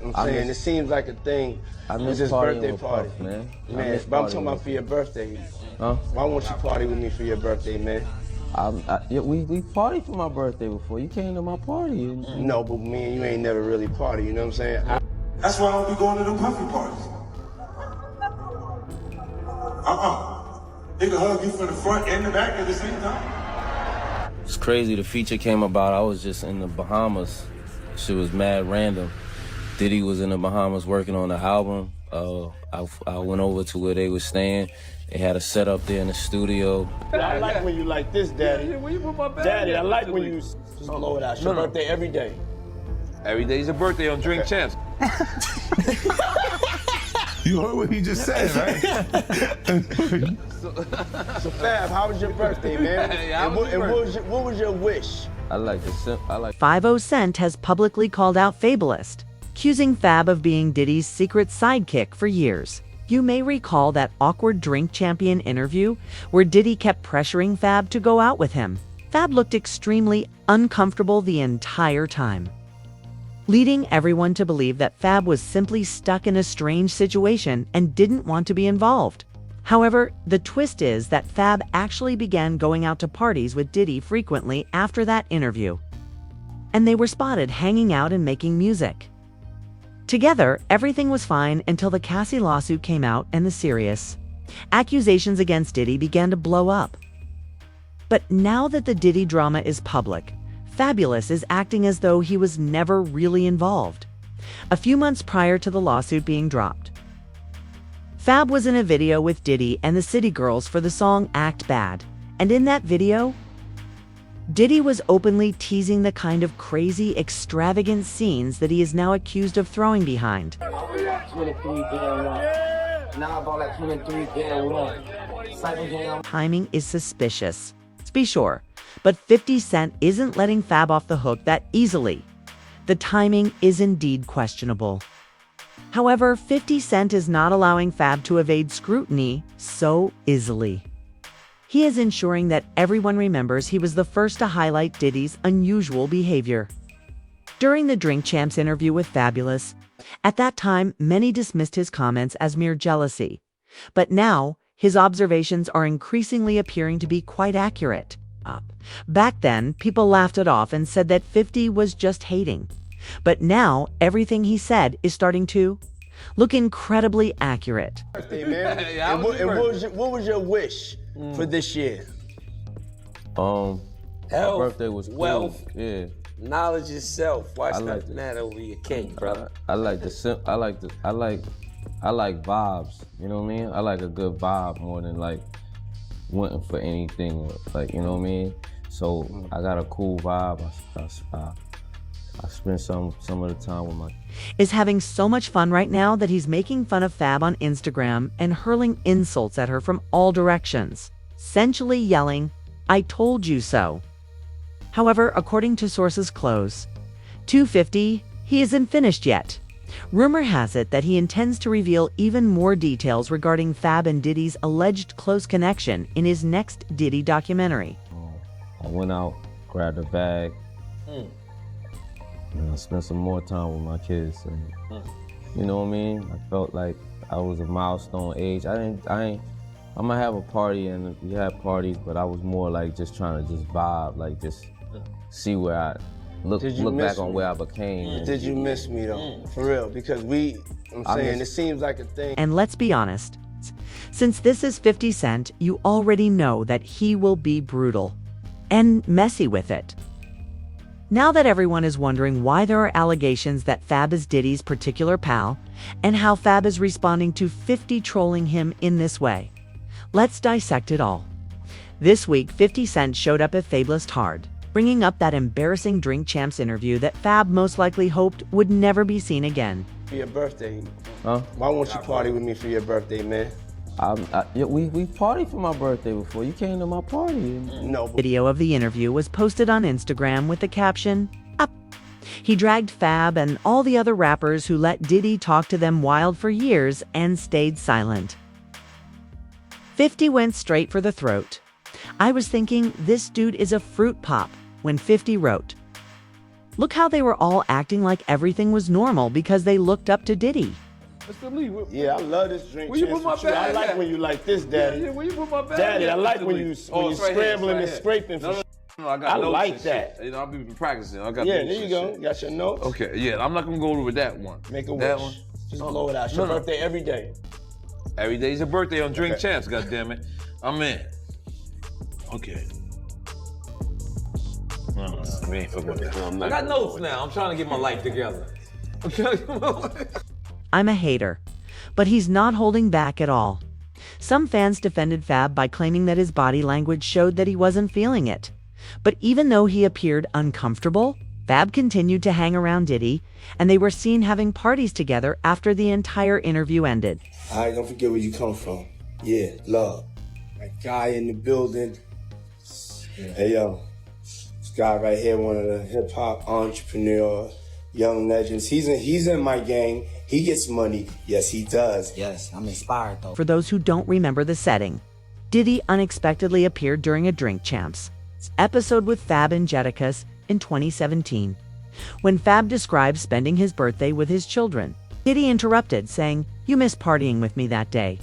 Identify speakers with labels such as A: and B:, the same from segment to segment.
A: I'm saying it seems like a thing.
B: I
A: It's
B: miss
A: his
B: partying
A: birthday
B: with
A: party,
B: Puff, man.
A: Man, but I'm talking about for your birthday.
B: Huh?
A: Why won't you party with me for your birthday, man?
B: Yeah, we partied for my birthday before. You came to my party.
A: No, but me and you ain't never really party. You know what I'm saying?
C: That's why I don't be going to them puffy parties. They can hug you from the front and the back at the same time.
B: It's crazy. The feature came about. I was just in the Bahamas. Shit was mad random. Diddy was in the Bahamas working on the album. I went over to where they were staying. They had a set up there in the studio.
A: I like when you like this, Daddy.
D: Yeah, where you put my bag?
A: Daddy, I like when you just blow it out. It's your birthday every day.
D: Every day's your birthday on Drink Champs.
C: You heard what he just said, right?
A: So Fab, how was your birthday, man? And what was your wish?
B: I like
E: 50 Cent has publicly called out Fabolous, accusing Fab of being Diddy's secret sidekick for years. You may recall that awkward Drink Champion interview where Diddy kept pressuring Fab to go out with him. Fab looked extremely uncomfortable the entire time, leading everyone to believe that Fab was simply stuck in a strange situation and didn't want to be involved. However, the twist is that Fab actually began going out to parties with Diddy frequently after that interview, and they were spotted hanging out and making music together. Everything was fine until the Cassie lawsuit came out and the serious accusations against Diddy began to blow up. But now that the Diddy drama is public, Fabolous is acting as though he was never really involved. A few months prior to the lawsuit being dropped, Fab was in a video with Diddy and the City Girls for the song Act Bad, and in that video, Diddy was openly teasing the kind of crazy, extravagant scenes that he is now accused of throwing behind. Timing is suspicious, let's be sure, but 50 Cent isn't letting Fab off the hook that easily. The timing is indeed questionable. However, 50 Cent is not allowing Fab to evade scrutiny so easily. He is ensuring that everyone remembers he was the first to highlight Diddy's unusual behavior. During the Drink Champs interview with Fabolous, at that time, many dismissed his comments as mere jealousy. But now, his observations are increasingly appearing to be quite accurate. Back then, people laughed it off and said that 50 was just hating. But now, everything he said is starting to look incredibly accurate.
A: Birthday, man. And what was your wish for this year?
F: Health,
B: birthday was cool.
F: wealth,
B: Yeah.
F: knowledge itself. Watch
B: I like
F: nothing that over your cake, brother.
B: I like vibes. You know what I mean? I like a good vibe more than like wanting for anything. Like, you know what I mean? So I got a cool vibe. I spend some of the time with my...
E: Is having so much fun right now that he's making fun of Fab on Instagram and hurling insults at her from all directions, essentially yelling, "I told you so." However, according to sources close to 50, he isn't finished yet. Rumor has it that he intends to reveal even more details regarding Fab and Diddy's alleged close connection in his next Diddy documentary.
B: I went out, grabbed a bag, and I spent some more time with my kids. And, you know what I mean? I felt like I was a milestone age. I'm gonna have a party, and we had parties, but I was more like just trying to just vibe, like just see where I look back on where I became.
A: Did you miss me though? For real, because it seems like a thing.
E: And let's be honest, since this is 50 Cent, you already know that he will be brutal and messy with it. Now that everyone is wondering why there are allegations that Fab is Diddy's particular pal, and how Fab is responding to 50 trolling him in this way, let's dissect it all. This week, 50 Cent showed up at Fabolous hard, bringing up that embarrassing Drink Champs interview that Fab most likely hoped would never be seen again.
A: For your birthday,
B: Huh?
A: why won't you party with me for your birthday, man?
B: We partied for my birthday before. You came to my party.
A: No.
E: Video of the interview was posted on Instagram with the caption, "Up." He dragged Fab and all the other rappers who let Diddy talk to them wild for years and stayed silent. 50 went straight for the throat. "I was thinking this dude is a fruit pop," when 50 wrote, Look how they were all acting like everything was normal because they looked up to Diddy.
D: Mr. Lee,
A: Yeah, I love this drink.
D: Where you
A: chance
D: put my
A: with you. I
D: bag
A: like
D: at?
A: when you like this, Daddy.
D: Yeah, where you put my bag?
A: Daddy,
D: at,
A: I like
D: Mr.
A: when
D: Lee?
A: you
D: Oh,
A: when
D: it's
A: you
D: right here, it's
A: scrambling
D: right
A: and
D: here.
A: scraping.
D: No, I got
A: I
D: notes
A: like
D: and
A: that.
D: shit. You know, I've been practicing. I got
A: Yeah,
D: notes
A: there you
D: and
A: go.
D: shit.
A: You got your notes.
D: Okay, yeah, I'm not gonna go with that one.
A: Make a
D: That
A: wish.
D: one.
A: Just blow it out. It's your
D: No, no.
A: birthday every day.
D: Every day's a birthday on Drink
A: Okay.
D: Champs, goddammit. I'm in. Okay. No, we ain't fucking with that. I got notes now. I'm trying to get my life together. I'm trying to get my life.
E: I'm a hater, but he's not holding back at all. Some fans defended Fab by claiming that his body language showed that he wasn't feeling it. But even though he appeared uncomfortable, Fab continued to hang around Diddy, and they were seen having parties together after the entire interview ended.
G: All right, don't forget where you come from. Yeah, love. That guy in the building. Hey, yo. This guy right here, one of the hip-hop entrepreneurs, young legends. He's in my gang. He gets money. Yes, he does.
H: Yes, I'm inspired though.
E: For those who don't remember the setting, Diddy unexpectedly appeared during a Drink Champs episode with Fab and Jadakiss in 2017. When Fab described spending his birthday with his children, Diddy interrupted, saying, "You missed partying with me that day."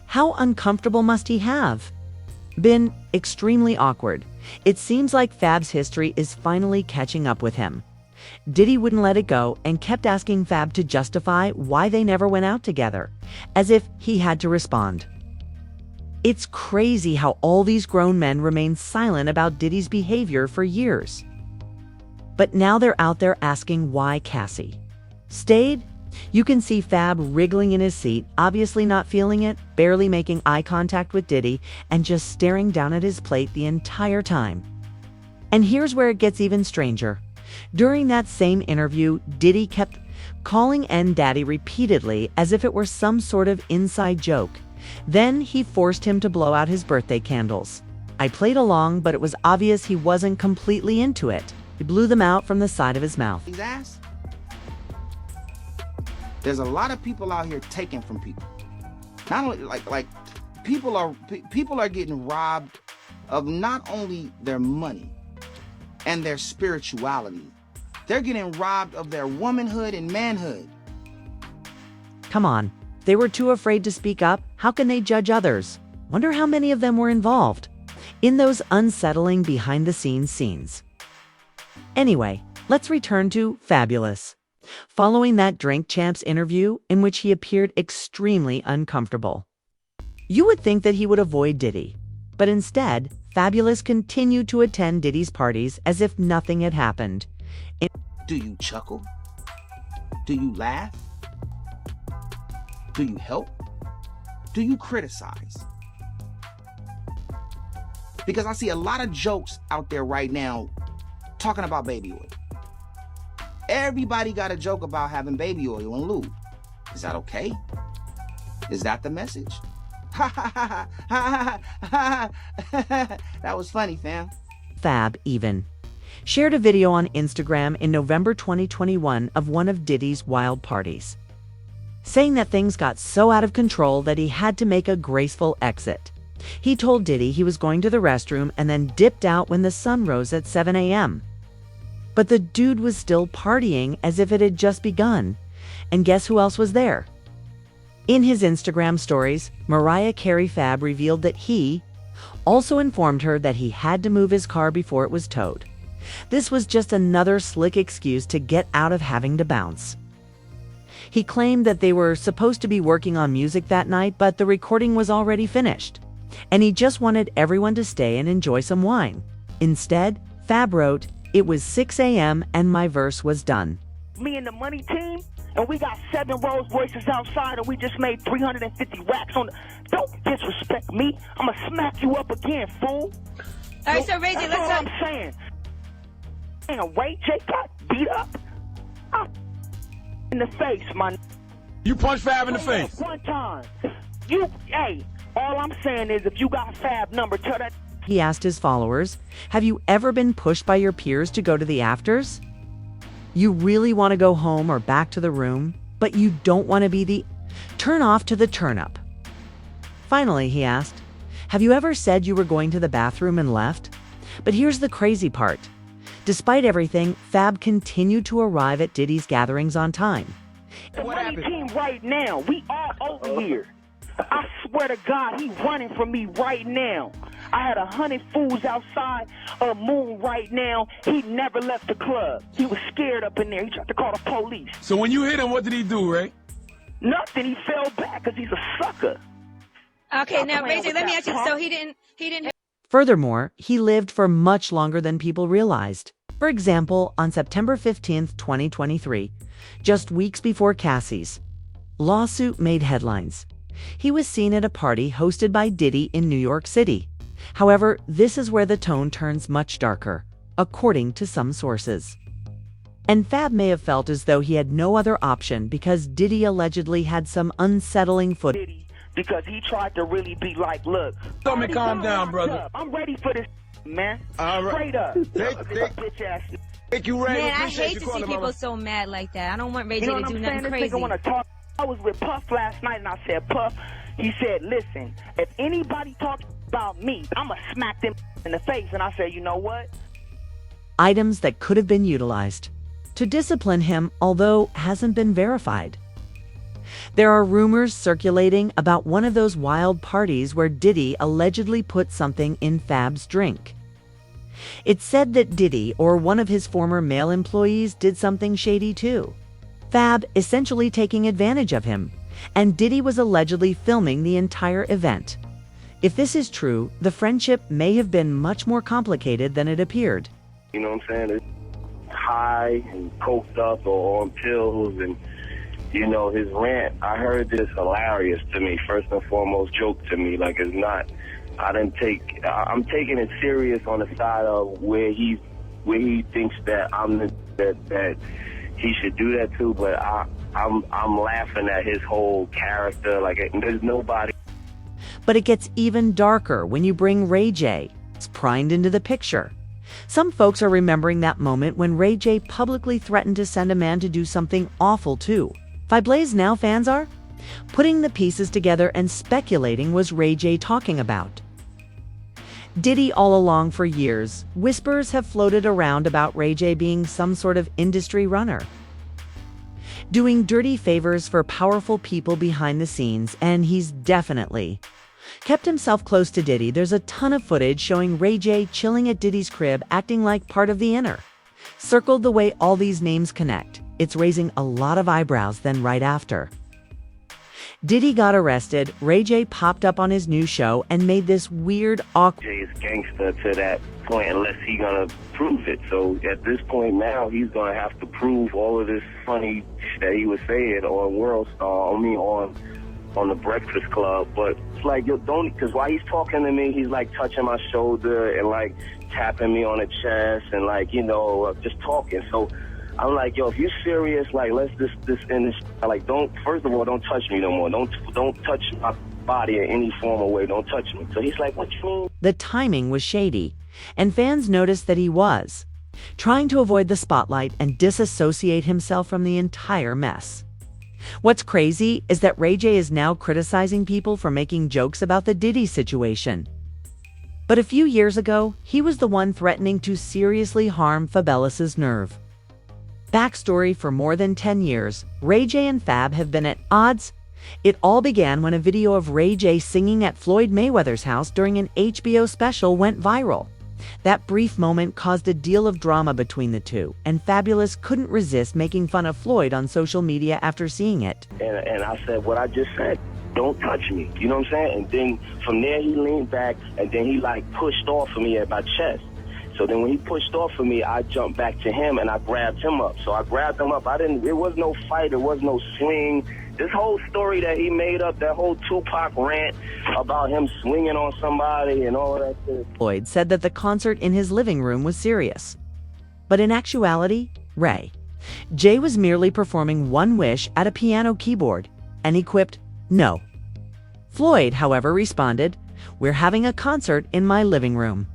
E: How uncomfortable must he have been? Extremely awkward. It seems like Fab's history is finally catching up with him. Diddy wouldn't let it go and kept asking Fab to justify why they never went out together, as if he had to respond. It's crazy how all these grown men remained silent about Diddy's behavior for years. But now they're out there asking why Cassie stayed. You can see Fab wriggling in his seat, obviously not feeling it, barely making eye contact with Diddy, and just staring down at his plate the entire time. And here's where it gets even stranger. During that same interview, Diddy kept calling N Daddy repeatedly as if it were some sort of inside joke. Then he forced him to blow out his birthday candles. I played along, but it was obvious he wasn't completely into it. He blew them out from the side of his mouth.
H: His ass. There's a lot of people out here taking from people. Not only like people are getting robbed of not only their money and their spirituality. They're getting robbed of their womanhood and manhood.
E: Come on. They were too afraid to speak up. How can they judge others? Wonder how many of them were involved in those unsettling behind-the-scenes scenes. Anyway, let's return to Fabolous. Following that Drink Champs interview in which he appeared extremely uncomfortable, you would think that he would avoid Diddy, but instead, Fabolous continued to attend Diddy's parties as if nothing had happened.
H: Do you chuckle? Do you laugh? Do you help? Do you criticize? Because I see a lot of jokes out there right now talking about baby oil. Everybody got a joke about having baby oil and lube. Is that okay? Is that the message? That was funny, fam.
E: Fab even shared a video on Instagram in November 2021 of one of Diddy's wild parties, saying that things got so out of control that he had to make a graceful exit. He told Diddy he was going to the restroom and then dipped out when the sun rose at 7 a.m. But the dude was still partying as if it had just begun. And guess who else was there? In his Instagram stories, Mariah Carey Fab revealed that he also informed her that he had to move his car before it was towed. This was just another slick excuse to get out of having to bounce. He claimed that they were supposed to be working on music that night, but the recording was already finished, and he just wanted everyone to stay and enjoy some wine. Instead, Fab wrote, "It was 6 a.m. and my verse was done."
I: Me and the money team, and we got 7 Rolls Royces outside, and we just made 350 racks on the... Don't disrespect me. I'ma smack you up again, fool.
J: All right, so Reggie,
I: That's
J: let's
I: all
J: talk.
I: I'm saying. Damn, Ray J got beat up. In the face, man.
D: You punch Fab in the face.
I: One time. Hey, all I'm saying is if you got Fab number, tell that...
E: He asked his followers, "Have you ever been pushed by your peers to go to the afters? You really want to go home or back to the room, but you don't want to be the turn off to the turn up." Finally, he asked, "Have you ever said you were going to the bathroom and left?" But here's the crazy part. Despite everything, Fab continued to arrive at Diddy's gatherings on time.
I: The money team right now, we all over here. I swear to God, he running from me right now. I had 100 fools outside of Moon right now. He never left the club. He was scared up in there. He tried to call the police.
A: So when you hit him, what did he do, Ray?
I: Nothing. He fell back because he's a sucker.
J: Okay, now, Ray J, let me ask you, so he didn't
E: Furthermore, he lived for much longer than people realized. For example, on September 15th, 2023, just weeks before Cassie's lawsuit made headlines, he was seen at a party hosted by Diddy in New York City. However, this is where the tone turns much darker, according to some sources. And Fab may have felt as though he had no other option because Diddy allegedly had some unsettling footage.
I: Because he tried to really be like, look.
A: Tell me calm down, brother.
I: I'm ready for this, man.
A: All right.
I: Straight up.
A: Bitch ass. Thank you, Ray.
J: Man, I hate to see people so mad like that. I don't want Ray J to do nothing crazy.
I: This nigga wanna talk. I was with Puff last night and I said, Puff, he said, listen, if anybody talks about me, I'ma smack them in the face. And I said, you know what?
E: Items that could have been utilized to discipline him, although hasn't been verified. There are rumors circulating about one of those wild parties where Diddy allegedly put something in Fab's drink. It's said that Diddy or one of his former male employees did something shady too, Fab essentially taking advantage of him, and Diddy was allegedly filming the entire event. If this is true, the friendship may have been much more complicated than it appeared.
K: You know what I'm saying? It's high and coked up or on pills, and you know, his rant, I heard this hilarious to me, first and foremost joke to me, like it's not, I'm taking it serious on the side of where he thinks that that he should do that too, but I'm laughing at his whole character, like there's nobody.
E: But it gets even darker when you bring Ray J primed into the picture. Some folks are remembering that moment when Ray J publicly threatened to send a man to do something awful too. Fabolous now fans are putting the pieces together and speculating was Ray J talking about Diddy all along for years. Whispers have floated around about Ray J being some sort of industry runner, doing dirty favors for powerful people behind the scenes, and he's definitely kept himself close to Diddy. There's a ton of footage showing Ray J chilling at Diddy's crib, acting like part of the inner circle. The way all these names connect, it's raising a lot of eyebrows. Then right after Diddy got arrested, Ray J popped up on his new show and made this weird, awkward...
K: Jay is gangster to that point unless he's gonna prove it. So at this point now, he's gonna have to prove all of this funny that he was saying on World Star, on the Breakfast Club. But it's like, yo, don't, because while he's talking to me, he's like touching my shoulder and like tapping me on the chest and like, you know, just talking. So I'm like, yo, if you're serious, like, let's this end this. Like, first of all, don't touch me no more. Don't touch my body in any form or way. Don't touch me. So he's like, what you mean?
E: The timing was shady, and fans noticed that he was trying to avoid the spotlight and disassociate himself from the entire mess. What's crazy is that Ray J is now criticizing people for making jokes about the Diddy situation. But a few years ago, he was the one threatening to seriously harm Fabolous' nerve. Backstory: for more than 10 years, Ray J and Fab have been at odds. It all began when a video of Ray J singing at Floyd Mayweather's house during an HBO special went viral. That brief moment caused a deal of drama between the two, and Fabolous couldn't resist making fun of Floyd on social media after seeing it.
K: And I said what I just said, don't touch me, you know what I'm saying? And then from there he leaned back, and then he like pushed off of me at my chest. So then when he pushed off of me, I jumped back to him and I grabbed him up. So I grabbed him up. It was no fight. It was no swing. This whole story that he made up, that whole Tupac rant about him swinging on somebody and all that shit.
E: Floyd said that the concert in his living room was serious. But in actuality, Ray J was merely performing One Wish at a piano keyboard, and he quipped, "No." Floyd, however, responded, "We're having a concert in my living room."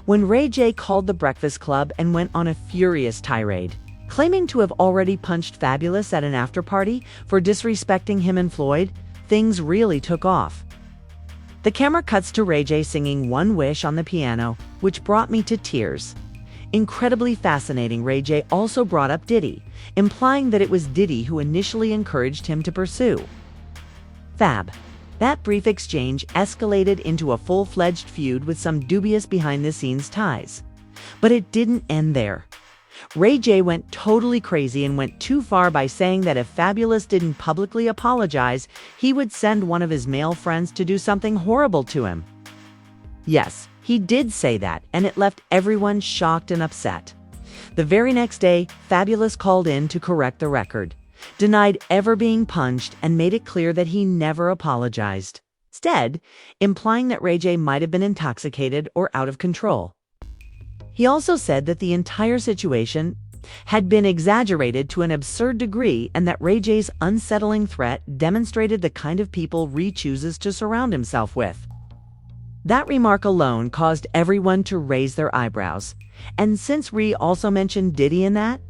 E: When Ray J called the Breakfast Club and went on a furious tirade, claiming to have already punched Fabolous at an after-party for disrespecting him and Floyd, things really took off. The camera cuts to Ray J singing One Wish on the piano, which brought me to tears. Incredibly fascinating, Ray J also brought up Diddy, implying that it was Diddy who initially encouraged him to pursue Fab. That brief exchange escalated into a full-fledged feud with some dubious behind-the-scenes ties. But it didn't end there. Ray J went totally crazy and went too far by saying that if Fabolous didn't publicly apologize, he would send one of his male friends to do something horrible to him. Yes, he did say that, and it left everyone shocked and upset. The very next day, Fabolous called in to correct the record, denied ever being punched, and made it clear that he never apologized, instead implying that Ray J might have been intoxicated or out of control. He also said that the entire situation had been exaggerated to an absurd degree and that Ray J's unsettling threat demonstrated the kind of people Ree chooses to surround himself with. That remark alone caused everyone to raise their eyebrows. And since Ree also mentioned Diddy in that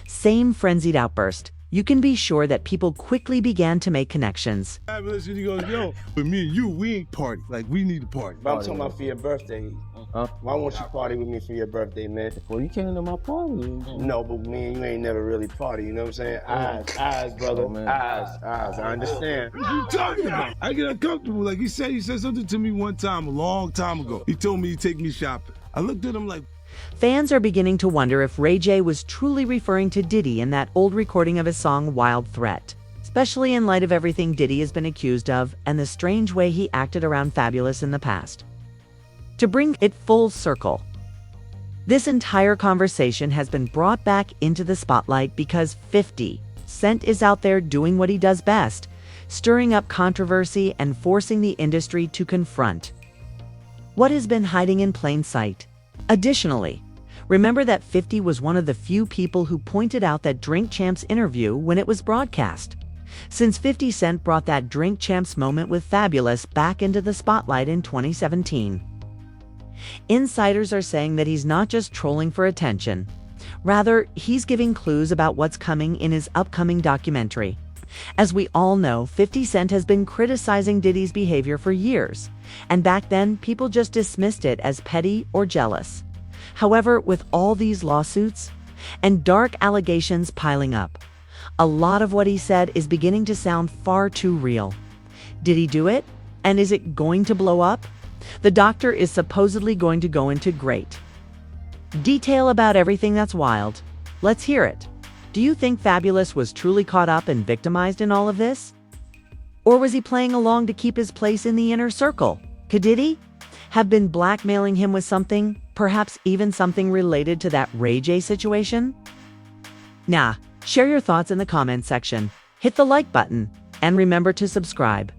E: same frenzied outburst, you can be sure that people quickly began to make connections.
A: Fabolous, he goes, yo, but me and you, we ain't party. Like, we need to party. But I'm talking about for your birthday.
B: Huh?
A: Why won't you party with me for your birthday, man?
B: Well, you came to my party.
A: No, but me and you ain't never really party, you know what I'm saying? Eyes, brother.
B: Oh, man.
A: Eyes. I understand. What you talking about? I get uncomfortable. Like he said something to me one time, a long time ago. He told me he'd take me shopping. I looked at him like,
E: Fans are beginning to wonder if Ray J was truly referring to Diddy in that old recording of his song Wild Threat, especially in light of everything Diddy has been accused of and the strange way he acted around Fabolous in the past. To bring it full circle, this entire conversation has been brought back into the spotlight because 50 Cent is out there doing what he does best, stirring up controversy and forcing the industry to confront what has been hiding in plain sight. Additionally, remember that 50 was one of the few people who pointed out that Drink Champs interview when it was broadcast, since 50 Cent brought that Drink Champs moment with Fabolous back into the spotlight in 2017. Insiders are saying that he's not just trolling for attention. Rather, he's giving clues about what's coming in his upcoming documentary. As we all know, 50 Cent has been criticizing Diddy's behavior for years, and back then, people just dismissed it as petty or jealous. However, with all these lawsuits and dark allegations piling up, a lot of what he said is beginning to sound far too real. Did he do it? And is it going to blow up? The doctor is supposedly going to go into great detail about everything that's wild. Let's hear it. Do you think Fabolous was truly caught up and victimized in all of this? Or was he playing along to keep his place in the inner circle? Could Diddy have been blackmailing him with something, perhaps even something related to that Ray J situation? Nah, share your thoughts in the comments section, hit the like button, and remember to subscribe.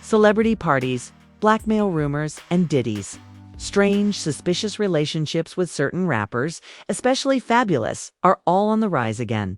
E: Celebrity parties, blackmail rumors, and Diddy's strange, suspicious relationships with certain rappers, especially Fabolous, are all on the rise again.